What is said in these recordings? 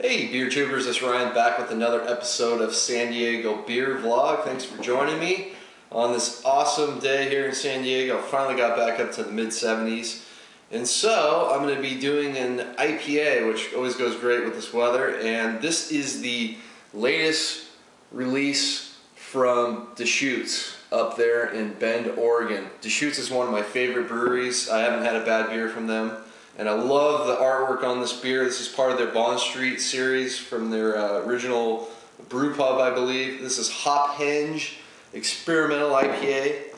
Hey beer tubers, it's Ryan back with another episode of San Diego Beer Vlog. Thanks for joining me on this awesome day here in San Diego. Finally got back up to the mid-70s. And so I'm going to be doing an IPA, which always goes great with this weather. And this is the latest release from Deschutes up there in Bend, Oregon. Deschutes is one of my favorite breweries. I haven't had a bad beer from them. And I love the artwork on this beer. This is part of their Bond Street series from their original brew pub, I believe. This is Hop Henge Experimental IPA.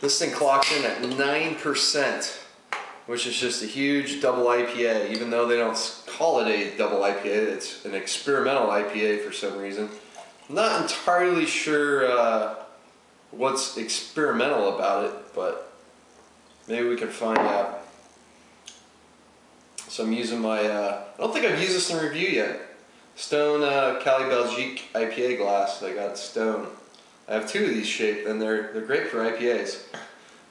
This thing clocks in at 9%, which is just a huge double IPA. Even though they don't call it a double IPA, it's an experimental IPA for some reason. I'm not entirely sure what's experimental about it, but maybe we can find out. So I'm using my, I don't think I've used this in review yet, Stone Cali Belgique IPA glass. I got Stone. I have two of these shaped, and they're great for IPAs.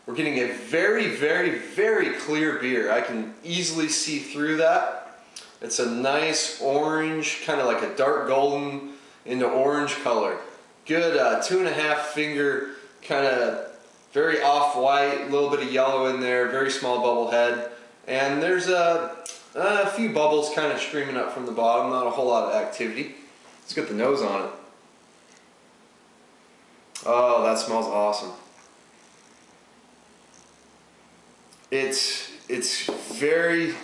We're getting a very, very, very clear beer. I can easily see through that. It's a nice orange, kind of like a dark golden into orange color. Good 2.5 finger, kind of very off-white, a little bit of yellow in there, very small bubble head. And there's a few bubbles kind of streaming up from the bottom, not a whole lot of activity. Let's get the nose on it. Oh, that smells awesome. It's very,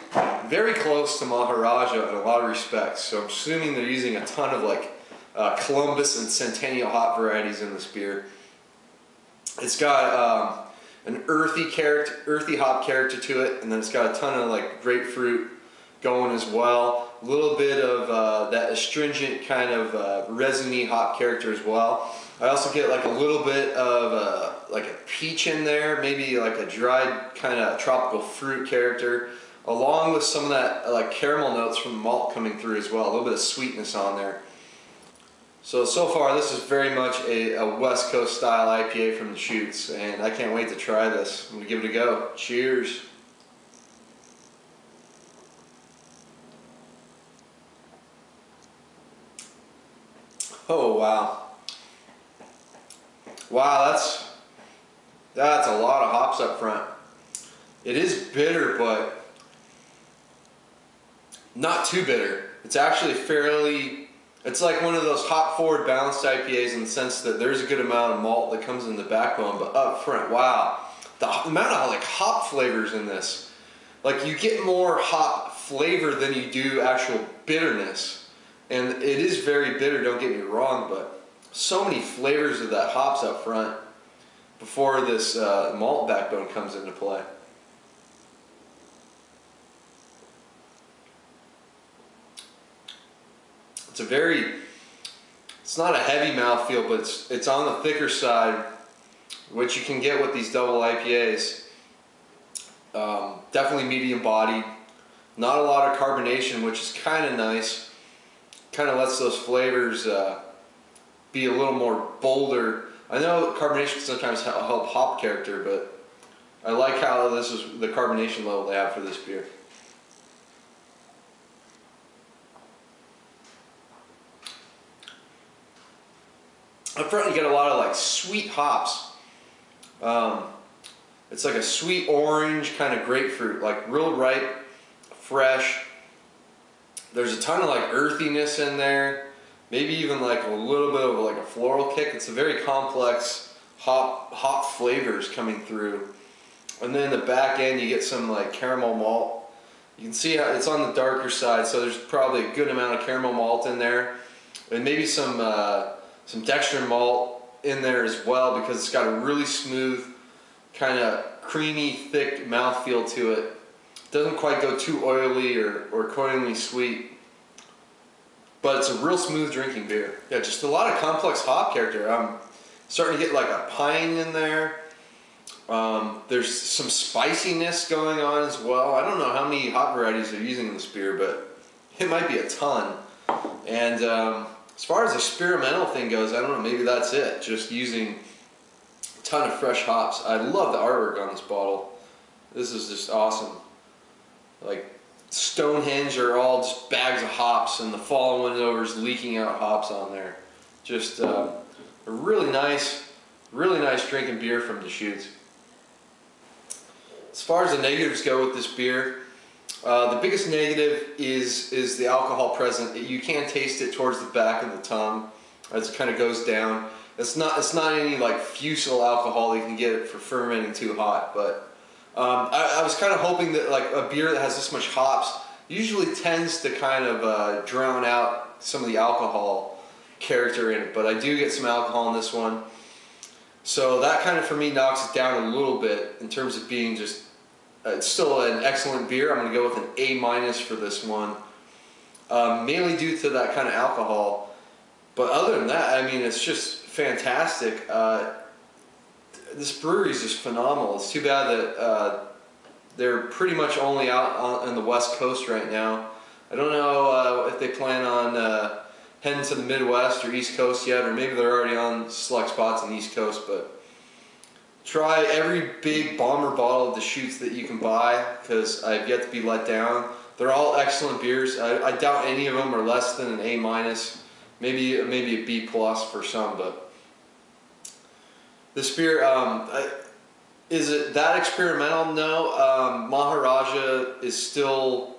very close to Maharaja in a lot of respects. So I'm assuming they're using a ton of like Columbus and Centennial hop varieties in this beer. It's got an earthy hop character to it, and then it's got a ton of like grapefruit going as well. A little bit of that astringent kind of resiny hop character as well. I also get like a little bit of like a peach in there, maybe like a dried kind of tropical fruit character, along with some of that like caramel notes from the malt coming through as well. A little bit of sweetness on there. So far this is very much a West Coast style IPA from Deschutes, and I can't wait to try this. I'm going to give it a go. Cheers. Oh wow. Wow, that's a lot of hops up front. It is bitter, but not too bitter. It's actually fairly, it's like one of those hop forward balanced IPAs in the sense that there's a good amount of malt that comes in the backbone, but up front, wow. The amount of like hop flavors in this. Like you get more hop flavor than you do actual bitterness. And it is very bitter, don't get me wrong, but so many flavors of that hops up front before this malt backbone comes into play. It's not a heavy mouthfeel, but it's on the thicker side, which you can get with these double IPAs. Definitely medium bodied. Not a lot of carbonation, which is kind of nice. Kind of lets those flavors be a little more bolder. I know carbonation can sometimes help hop character, but I like how this is the carbonation level they have for this beer. Up front you get a lot of like sweet hops. It's like a sweet orange kind of grapefruit, like real ripe, fresh. There's a ton of like earthiness in there, maybe even like a little bit of like a floral kick. It's a very complex hop flavors coming through. And then the back end you get some like caramel malt. You can see how it's on the darker side, so there's probably a good amount of caramel malt in there, and maybe some dextrin malt in there as well, because it's got a really smooth, kind of creamy, thick mouthfeel to it. Doesn't quite go too oily or cloyingly sweet, but it's a real smooth drinking beer. Yeah, just a lot of complex hop character. I'm starting to get like a pine in there. There's some spiciness going on as well. I don't know how many hop varieties they're using in this beer, but it might be a ton. And as far as the experimental thing goes, I don't know, maybe that's it. Just using a ton of fresh hops. I love the artwork on this bottle. This is just awesome. Like Stonehenge are all just bags of hops, and the fallen over is leaking out hops on there. Just a really nice drinking beer from Deschutes. As far as the negatives go with this beer, the biggest negative is the alcohol present. You can taste it towards the back of the tongue as it kind of goes down. It's not any like fusel alcohol you can get it for fermenting too hot, but I was kind of hoping that like a beer that has this much hops usually tends to kind of drown out some of the alcohol character in it, but I do get some alcohol in this one. So that kind of for me knocks it down a little bit in terms of being just, it's still an excellent beer. I'm going to go with an A- for this one, mainly due to that kind of alcohol. But other than that, I mean, it's just fantastic. This brewery is just phenomenal. It's too bad that they're pretty much only out on the West Coast right now. I don't know if they plan on heading to the Midwest or East Coast yet, or maybe they're already on select spots on the East Coast, but try every big bomber bottle of Deschutes that you can buy, because I've yet to be let down. They're all excellent beers. I doubt any of them are less than an A-, maybe a B+ for some, but this beer, is it that experimental? No. Maharaja is still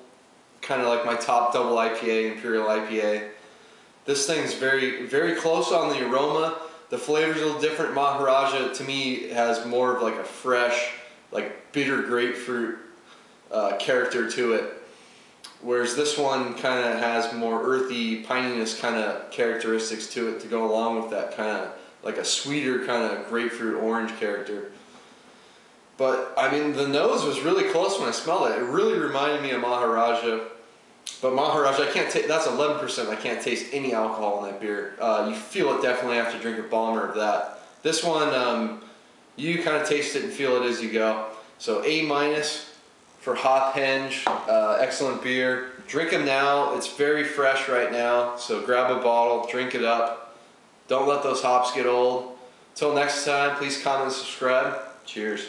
kind of like my top double IPA, Imperial IPA. This thing's very close on the aroma. The flavor's a little different. Maharaja, to me, has more of like a fresh, like bitter grapefruit character to it. Whereas this one kind of has more earthy, pininess kind of characteristics to it to go along with that kind of, like a sweeter kind of grapefruit orange character. But, I mean, the nose was really close when I smelled it. It really reminded me of Maharaja. But Maharaja, I can't taste, that's 11%. I can't taste any alcohol in that beer. You feel it definitely after drinking a bomber of that. This one, you kind of taste it and feel it as you go. So A- for Hop Henge. Excellent beer. Drink them now. It's very fresh right now. So grab a bottle, drink it up. Don't let those hops get old. Till next time, please comment and subscribe. Cheers.